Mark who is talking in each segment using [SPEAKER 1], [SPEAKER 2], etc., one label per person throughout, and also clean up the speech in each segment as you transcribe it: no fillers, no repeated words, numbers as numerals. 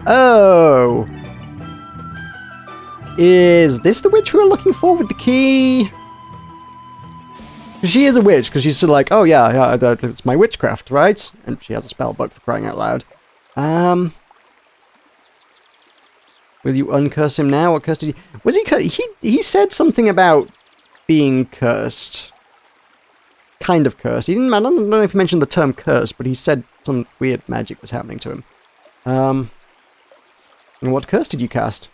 [SPEAKER 1] Oh! Is this the witch we were looking for with the key? She is a witch, because she's sort of like, oh yeah, it's my witchcraft, right? And she has a spell book for crying out loud. Will you uncurse him now? What curse did he... Was he said something about being cursed. Kind of cursed. He didn't... I don't know if he mentioned the term curse, but he said some weird magic was happening to him. And what curse did you cast?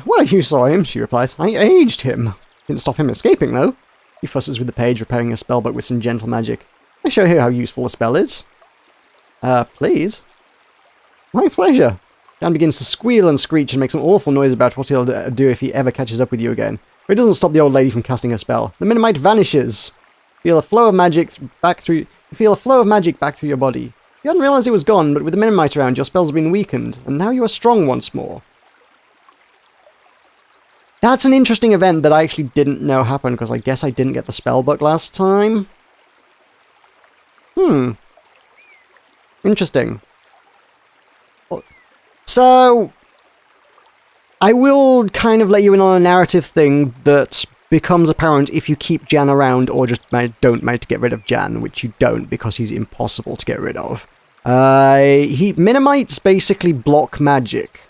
[SPEAKER 1] Well, you saw him, she replies. I aged him. Didn't stop him escaping, though. He fusses with the page, repairing a spellbook with some gentle magic. I show you how useful a spell is. Please? My pleasure. Dan begins to squeal and screech and makes an awful noise about what he'll do if he ever catches up with you again. But it doesn't stop the old lady from casting her spell. The Minimite vanishes. Feel a flow of magic back through your body. You hadn't realized it was gone, but with the Minimite around, your spells have been weakened, and now you are strong once more. That's an interesting event that I actually didn't know happened, because I guess I didn't get the spellbook last time. Interesting. So, I will kind of let you in on a narrative thing that becomes apparent if you keep Jan around or just don't manage to get rid of Jan, which you don't because he's impossible to get rid of. Minimites basically block magic.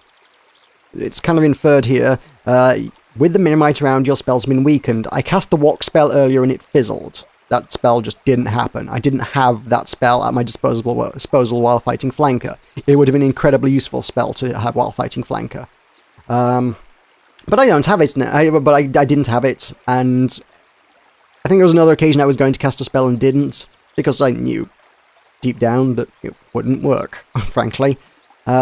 [SPEAKER 1] It's kind of inferred here. With the Minimite around, your spell's been weakened. I cast the Walk spell earlier and it fizzled. That spell just didn't happen. I didn't have that spell at my disposal while fighting Flanker. It would have been an incredibly useful spell to have while fighting Flanker. But I don't have it now. I didn't have it, and I think there was another occasion I was going to cast a spell and didn't, because I knew deep down that it wouldn't work, frankly.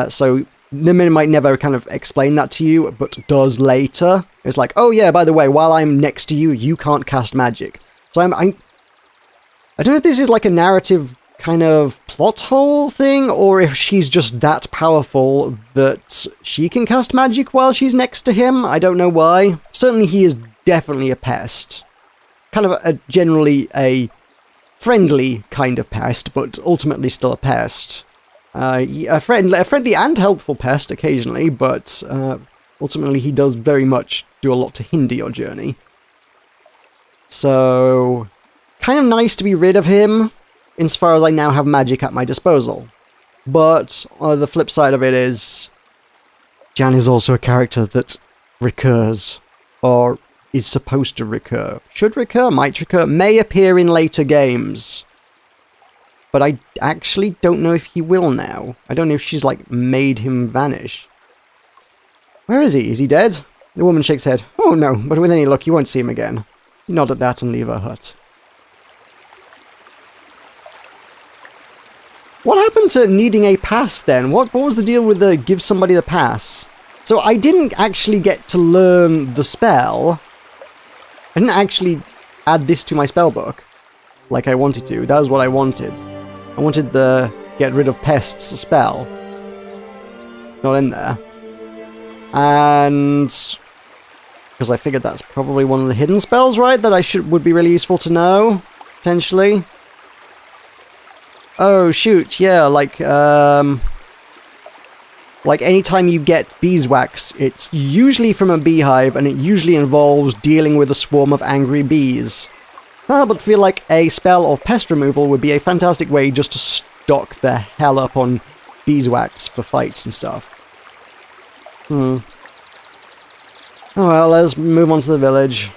[SPEAKER 1] So the Minimite never kind of explained that to you, but does later. It's like, oh yeah, by the way, while I'm next to you, you can't cast magic. So I don't know if this is like a narrative kind of plot hole thing, or if she's just that powerful that she can cast magic while she's next to him. I don't know why. Certainly he is definitely a pest. Kind of generally a friendly kind of pest, but ultimately still a pest. A friendly and helpful pest occasionally, but ultimately he does very much do a lot to hinder your journey. So, kind of nice to be rid of him, insofar as I now have magic at my disposal. But the flip side of it is, Jan is also a character that recurs, or is supposed to recur. Should recur, might recur, may appear in later games. But I actually don't know if he will now. I don't know if she's, like, made him vanish. Where is he? Is he dead? The woman shakes her head. Oh no, but with any luck you won't see him again. You nod at that and leave her hut. What happened to needing a pass then? What was the deal with the give somebody the pass? So I didn't actually get to learn the spell. I didn't actually add this to my spellbook like I wanted to. That was what I wanted. I wanted the get rid of pests spell. Not in there. And because I figured that's probably one of the hidden spells, right? That would be really useful to know, potentially. Oh shoot, yeah, like anytime you get beeswax, it's usually from a beehive, and it usually involves dealing with a swarm of angry bees. But feel like a spell of pest removal would be a fantastic way just to stock the hell up on beeswax for fights and stuff. Oh well, let's move on to the village.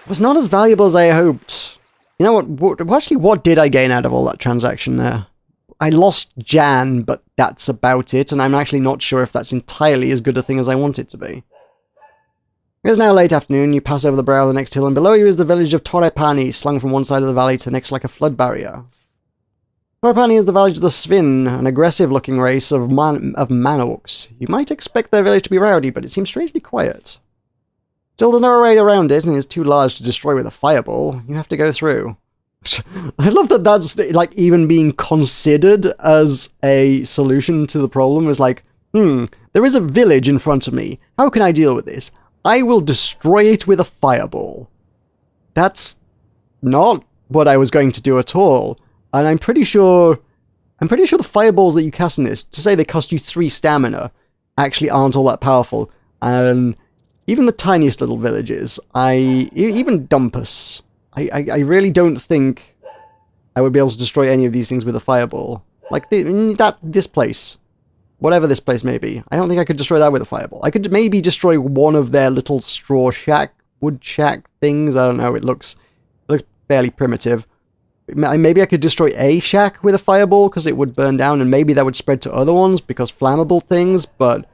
[SPEAKER 1] It was not as valuable as I hoped. You know what did I gain out of all that transaction there? I lost Jan, but that's about it, and I'm actually not sure if that's entirely as good a thing as I want it to be. It is now late afternoon. You pass over the brow of the next hill, and below you is the village of Torepani, slung from one side of the valley to the next like a flood barrier. Torepani is the village of the Svinn, an aggressive-looking race of man-orcs. You might expect their village to be rowdy, but it seems strangely quiet. Still, there's no way around it, and it's too large to destroy with a fireball. You have to go through. I love that that's, like, even being considered as a solution to the problem. Is like, there is a village in front of me. How can I deal with this? I will destroy it with a fireball. That's not what I was going to do at all. And I'm pretty sure I'm pretty sure the fireballs that you cast in this, to say they cost you 3 stamina, actually aren't all that powerful. And even the tiniest little villages, even Dumpus, I really don't think I would be able to destroy any of these things with a fireball. Like, this place. Whatever this place may be. I don't think I could destroy that with a fireball. I could maybe destroy one of their little straw shack, wood shack things. I don't know, it looks fairly primitive. Maybe I could destroy a shack with a fireball, because it would burn down, and maybe that would spread to other ones, because flammable things, but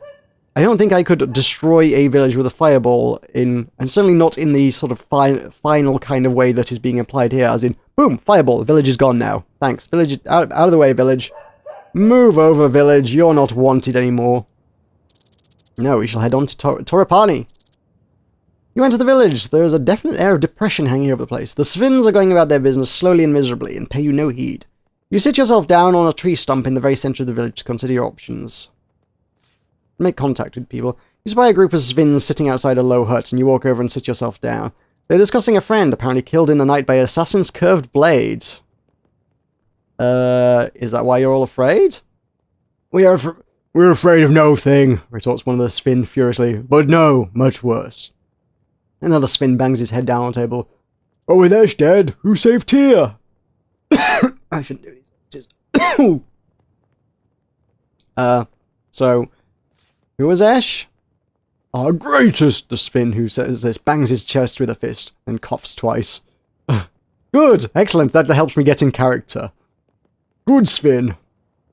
[SPEAKER 1] I don't think I could destroy a village with a fireball and certainly not in the sort of final kind of way that is being applied here, as in, boom, fireball, the village is gone now. Thanks. Village, out of the way, village. Move over, village, you're not wanted anymore. No, we shall head on to Tora. You enter the village. There is a definite air of depression hanging over the place. The Svinns are going about their business slowly and miserably, and pay you no heed. You sit yourself down on a tree stump in the very center of the village to consider your options. Make contact with people. You spy a group of Svinns sitting outside a low hut, and you walk over and sit yourself down. They're discussing a friend, apparently killed in the night by an assassin's curved blade. Is that why you're all afraid? We're afraid of no thing, retorts one of the Svinn furiously. But no, much worse. Another Svinn bangs his head down on the table. Oh, with Ash dead, who saved Tyr? I shouldn't do these. So, who was Ash? Our greatest, the Svinn who says this bangs his chest with a fist and coughs twice. Good, excellent, that helps me get in character. Good, Svinn.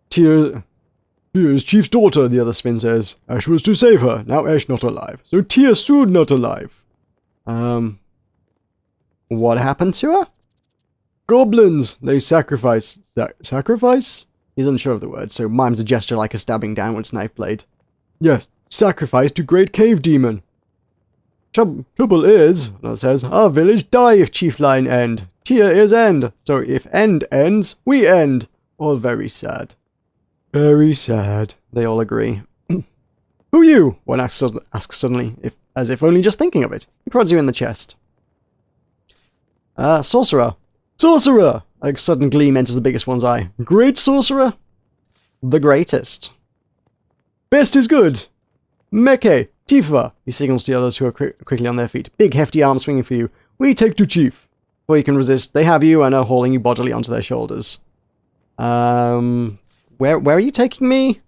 [SPEAKER 1] Tyr's chief's daughter, the other Svinn says. Ash was to save her, now Ash not alive. So Tyr soon not alive. What happened to her? Goblins! They sacrifice. Sacrifice? He's unsure of the word, so mimes a gesture like a stabbing downwards knife blade. Yes, sacrifice to great cave demon. Trouble is, another says, our village die if chief line end. Tyr is end, so if end ends, we end. All very sad. Very sad, they all agree. Who you? One asks suddenly, as if only just thinking of it. He prods you in the chest. Sorcerer. Sorcerer! A sudden gleam enters the biggest one's eye. Great sorcerer? The greatest. Best is good. Meke, Tifa. He signals to the others who are quickly on their feet. Big hefty arm swinging for you. We take to chief. Before you can resist, they have you and are hauling you bodily onto their shoulders. Where are you taking me?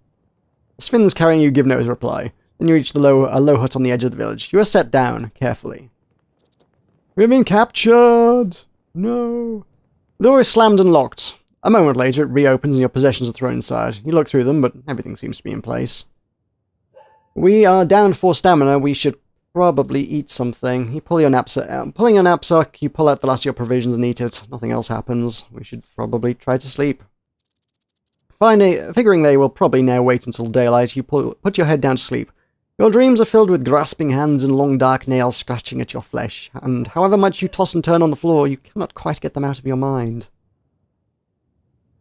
[SPEAKER 1] Svinn's carrying you, give no reply. Then you reach a low hut on the edge of the village. You are set down, carefully. We've been captured! No. The door is slammed and locked. A moment later, it reopens and your possessions are thrown inside. You look through them, but everything seems to be in place. We are down 4 stamina. We should probably eat something. You pull your knapsack. Pulling your knapsack, you pull out the last of your provisions and eat it. Nothing else happens. We should probably try to sleep. Figuring they will probably now wait until daylight, you put your head down to sleep. Your dreams are filled with grasping hands and long dark nails scratching at your flesh, and however much you toss and turn on the floor, you cannot quite get them out of your mind.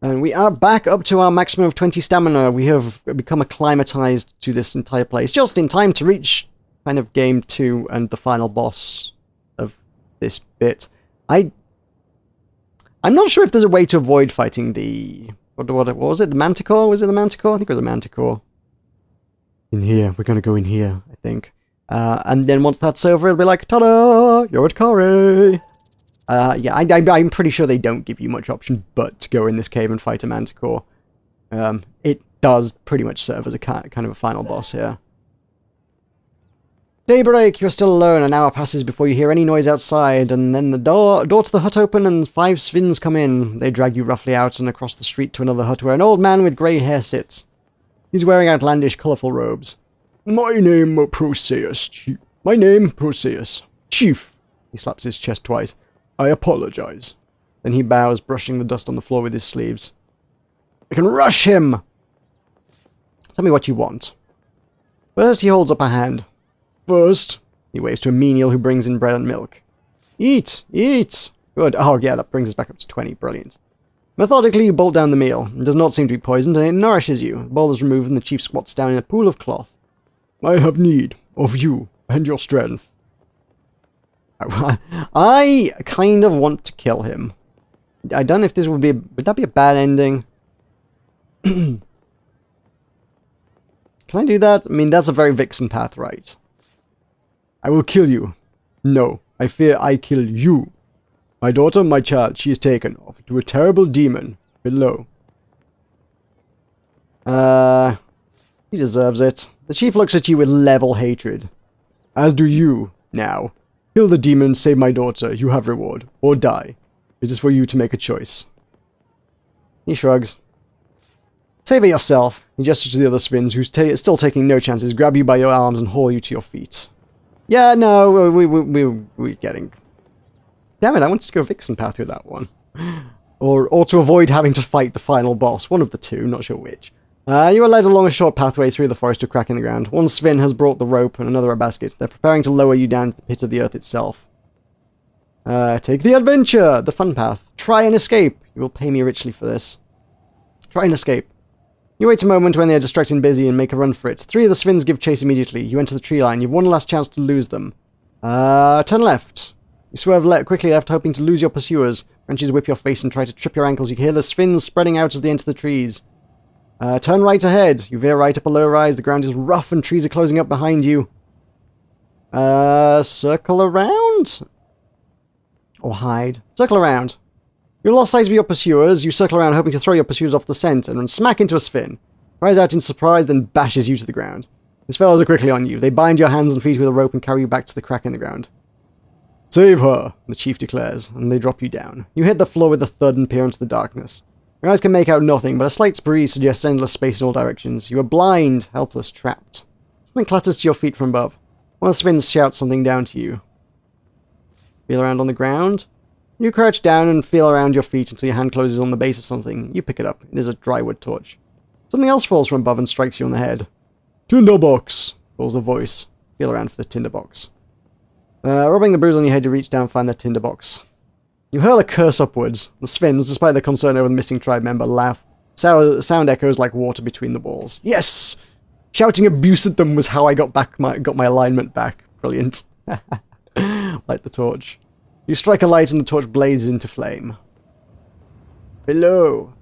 [SPEAKER 1] And we are back up to our maximum of 20 stamina. We have become acclimatized to this entire place, just in time to reach kind of game 2 and the final boss of this bit. I'm not sure if there's a way to avoid fighting the... What was it? The Manticore? Was it the Manticore? I think it was a Manticore. In here. We're going to go in here, I think. And then once that's over, it'll be like, ta-da! You're at Kare! Yeah, I'm pretty sure they don't give you much option but to go in this cave and fight a Manticore. It does pretty much serve as a kind of a final boss here. Daybreak, you're still alone. An hour passes before you hear any noise outside, and then the door to the hut open and 5 Svinns come in. They drag you roughly out and across the street to another hut where an old man with grey hair sits. He's wearing outlandish, colourful robes. My name, Perseus Chief. My name, Perseus Chief. He slaps his chest twice. I apologize. Then he bows, brushing the dust on the floor with his sleeves. I can rush him! Tell me what you want. First, he holds up a hand. First, he waves to a menial who brings in bread and milk. Eat! Eat! Good. Oh, yeah, that brings us back up to 20. Brilliant. Methodically, you bolt down the meal. It does not seem to be poisoned, and it nourishes you. The bowl is removed, and the chief squats down in a pool of cloth. I have need of you and your strength. I kind of want to kill him. I don't know if this would that be a bad ending? Can I do that? I mean, that's a very Vixen Path, right? I will kill you. No, I fear I kill you. My daughter, my child, she is taken off to a terrible demon below. He deserves it. The chief looks at you with level hatred. As do you, now. Kill the demon, save my daughter, you have reward. Or die. It is for you to make a choice. He shrugs. Save it yourself. He gestures to the other Svinns, who's still taking no chances, grab you by your arms and haul you to your feet. Yeah, no, we're getting... Damn it, I wanted to go Vixen Path with that one. Or to avoid having to fight the final boss. One of the two, not sure which. You are led along a short pathway through the forest to a crack in the ground. One Svinn has brought the rope and another a basket. They're preparing to lower you down to the pit of the earth itself. Take the adventure! The fun path. Try and escape! You will pay me richly for this. Try and escape. You wait a moment when they are distracted and busy and make a run for it. 3 of the Svinns give chase immediately. You enter the tree line. You've one last chance to lose them. Turn left. You swerve quickly left, hoping to lose your pursuers. Branches whip your face and try to trip your ankles. You can hear the Svinns spreading out as they enter the trees. Turn right ahead. You veer right up a low rise. The ground is rough and trees are closing up behind you. Circle around? Or hide. Circle around. You lost sight of your pursuers. You circle around hoping to throw your pursuers off the scent and run smack into a Svinn. Cries out in surprise, then bashes you to the ground. His fellows are quickly on you. They bind your hands and feet with a rope and carry you back to the crack in the ground. Save her, the chief declares, and they drop you down. You hit the floor with a thud and peer into the darkness. Your eyes can make out nothing, but a slight breeze suggests endless space in all directions. You are blind, helpless, trapped. Something clatters to your feet from above. One of the Svinns shouts something down to you. Feel around on the ground. You crouch down and feel around your feet until your hand closes on the base of something. You pick it up. It is a drywood torch. Something else falls from above and strikes you on the head. Tinderbox, calls a voice. Feel around for the tinderbox. Rubbing the bruise on your head, you reach down and find the tinderbox. You hurl a curse upwards. The Svinns, despite their concern over the missing tribe member, laugh. Sound echoes like water between the walls. Yes! Shouting abuse at them was how I got my alignment back. Brilliant. Light the torch. You strike a light and the torch blazes into flame. Below.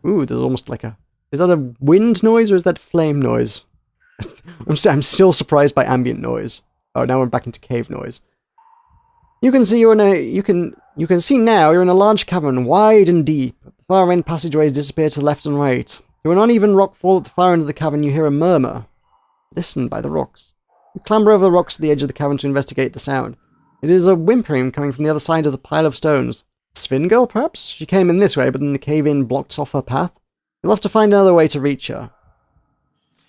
[SPEAKER 1] Ooh, there's almost like a... Is that a wind noise or is that flame noise? I'm still surprised by ambient noise. Oh, now we're back into cave noise. You can see you're in a... You can see now you're in a large cavern, wide and deep. The far end passageways disappear to the left and right. Through an uneven rock fall at the far end of the cavern, you hear a murmur. Listen by the rocks. You clamber over the rocks at the edge of the cavern to investigate the sound. It is a whimpering coming from the other side of the pile of stones. Svinn girl, perhaps? She came in this way, but then the cave-in blocked off her path. You'll have to find another way to reach her.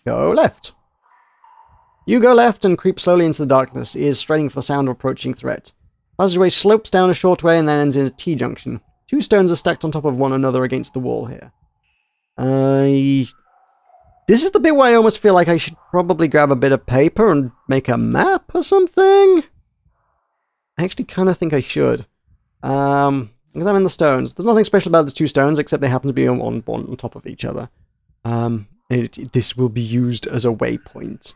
[SPEAKER 1] Go left. You go left and creep slowly into the darkness, ears straining for the sound of approaching threat. The passageway slopes down a short way and then ends in a T-junction. 2 stones are stacked on top of one another against the wall here. This is the bit where I almost feel like I should probably grab a bit of paper and make a map or something. I actually kind of think I should. Examine the stones. There's nothing special about the 2 stones, except they happen to be on top of each other. This will be used as a waypoint.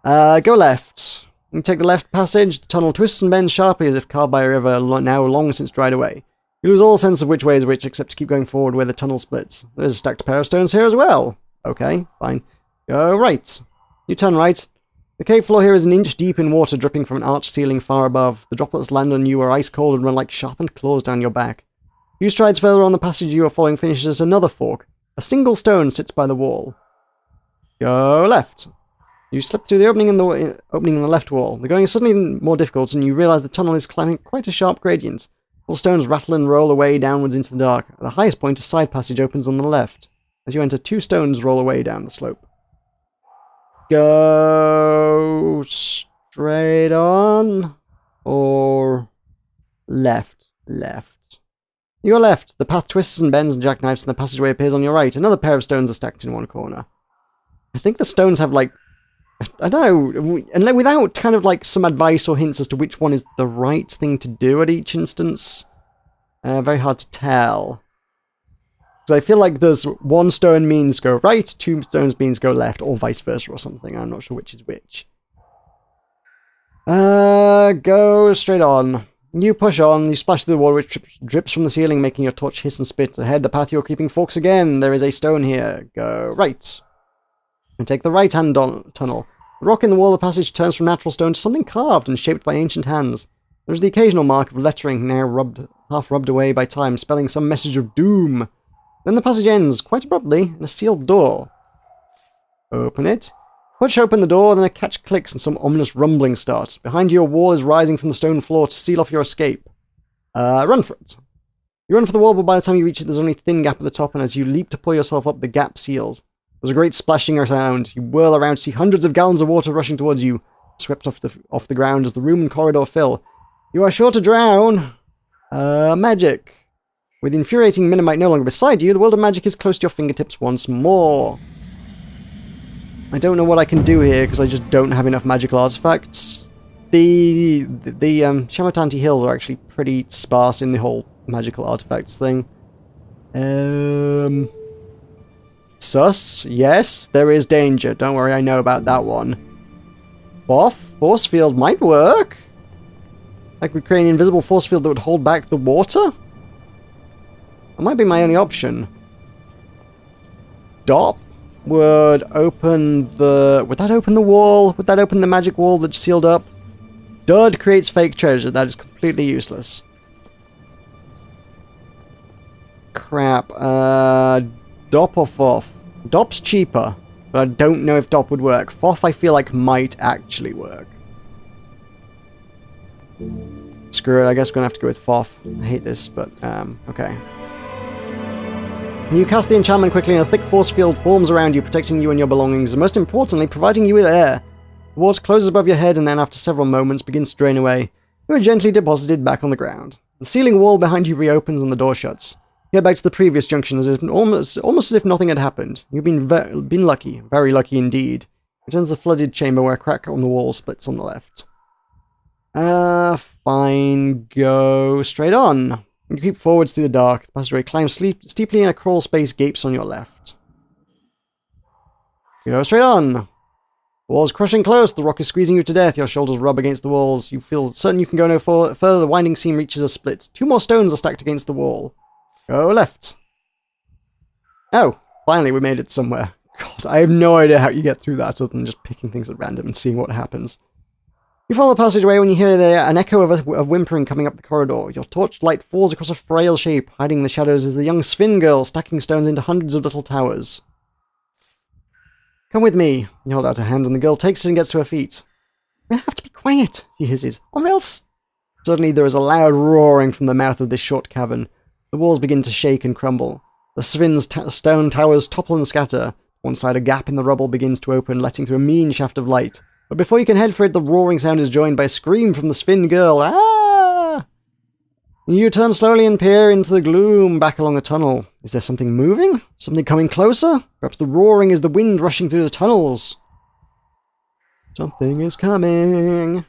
[SPEAKER 1] Go left. You take the left passage. The tunnel twists and bends sharply as if carved by a river now long since dried away. You lose all sense of which way is which, except to keep going forward where the tunnel splits. There's a stacked pair of stones here as well. Okay, fine. Go right. You turn right. The cave floor here is an inch deep in water dripping from an arched ceiling far above. The droplets land on you are ice cold and run like sharpened claws down your back. A few strides further on, the passage you are following finishes at another fork. A single stone sits by the wall. Go left. You slip through the opening in the left wall. The going is suddenly more difficult, and you realize the tunnel is climbing quite a sharp gradient. All stones rattle and roll away downwards into the dark. At the highest point, a side passage opens on the left. As you enter, 2 stones roll away down the slope. Go straight on, or left? Left. You go left. The path twists and bends and jackknifes, and the passageway appears on your right. Another pair of stones are stacked in one corner. I think the stones have, like, I don't know, and without kind of like some advice or hints as to which one is the right thing to do at each instance. Very hard to tell. Because I feel like there's 1 stone means go right, 2 stones means go left, or vice versa or something. I'm not sure which is which. Go straight on. You push on, you splash through the water which drips from the ceiling, making your torch hiss and spit. Ahead, the path you're keeping forks again. There is a stone here. Go right. And take the right-hand tunnel. The rock in the wall of the passage turns from natural stone to something carved and shaped by ancient hands. There is the occasional mark of lettering, now half rubbed away by time, spelling some message of doom. Then the passage ends, quite abruptly, in a sealed door. Open it. Push open the door, then a catch clicks and some ominous rumbling starts. Behind you, a wall is rising from the stone floor to seal off your escape. Run for it. You run for the wall, but by the time you reach it, there's only a thin gap at the top, and as you leap to pull yourself up, the gap seals. There's a great splashing sound. You whirl around to see hundreds of gallons of water rushing towards you, swept off the ground as the room and corridor fill. You are sure to drown. Magic. With the infuriating Minimite no longer beside you, the world of magic is close to your fingertips once more. I don't know what I can do here because I just don't have enough magical artifacts. The Shamutanti hills are actually pretty sparse in the whole magical artifacts thing. Sus? Yes, there is danger. Don't worry, I know about that one. Force field might work. I could create an invisible force field that would hold back the water? That might be my only option. Dop would open the... Would that open the wall? Would that open the magic wall that's sealed up? Dud creates fake treasure. That is completely useless. Crap. Dop or Foff? Dop's cheaper, but I don't know if Dop would work. Foff I feel like might actually work. Screw it, I guess we're gonna have to go with Foff. I hate this, but, okay. You cast the enchantment quickly and a thick force field forms around you, protecting you and your belongings, and most importantly, providing you with air. The water closes above your head and then, after several moments, begins to drain away. You are gently deposited back on the ground. The ceiling wall behind you reopens and the door shuts. You head back to the previous junction as if almost as if nothing had happened. You've been lucky, very lucky indeed. Return to the flooded chamber where a crack on the wall splits on the left. Fine, go straight on. You keep forwards through the dark. The passageway climbs steeply and a crawl space gapes on your left. You go straight on. The wall's crushing close. The rock is squeezing you to death. Your shoulders rub against the walls. You feel certain you can go no further. The winding seam reaches a split. 2 more stones are stacked against the wall. Go left. Oh, finally we made it somewhere. God, I have no idea how you get through that other than just picking things at random and seeing what happens. You follow the passageway when you hear an echo of whimpering coming up the corridor. Your torchlight falls across a frail shape. Hiding in the shadows is the young Svinn girl, stacking stones into hundreds of little towers. Come with me. You hold out a hand and the girl takes it and gets to her feet. We have to be quiet, she hisses, or else... Suddenly there is a loud roaring from the mouth of this short cavern. The walls begin to shake and crumble. The Svinn's stone towers topple and scatter. One side, a gap in the rubble begins to open, letting through a mean shaft of light. But before you can head for it, the roaring sound is joined by a scream from the Svinn girl. Ah! You turn slowly and peer into the gloom back along the tunnel. Is there something moving? Something coming closer? Perhaps the roaring is the wind rushing through the tunnels. Something is coming.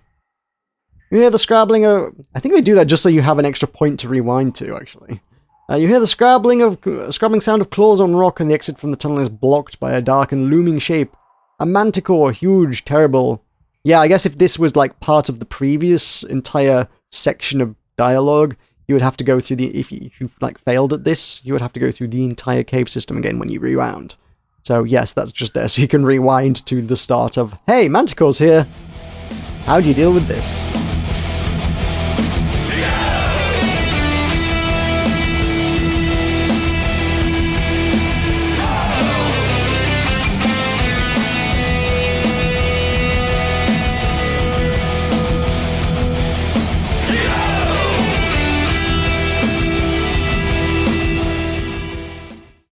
[SPEAKER 1] You hear the scrabbling of... I think they do that just so you have an extra point to rewind to, actually. You hear the scrabbling sound of claws on rock, and the exit from the tunnel is blocked by a dark and looming shape. A manticore, huge, terrible. Yeah, I guess if this was like part of the previous entire section of dialogue, you would have to go through the... If you like failed at this, you would have to go through the entire cave system again when you rewound. So yes, that's just there, so you can rewind to the start of, hey, Manticore's here. How do you deal with this?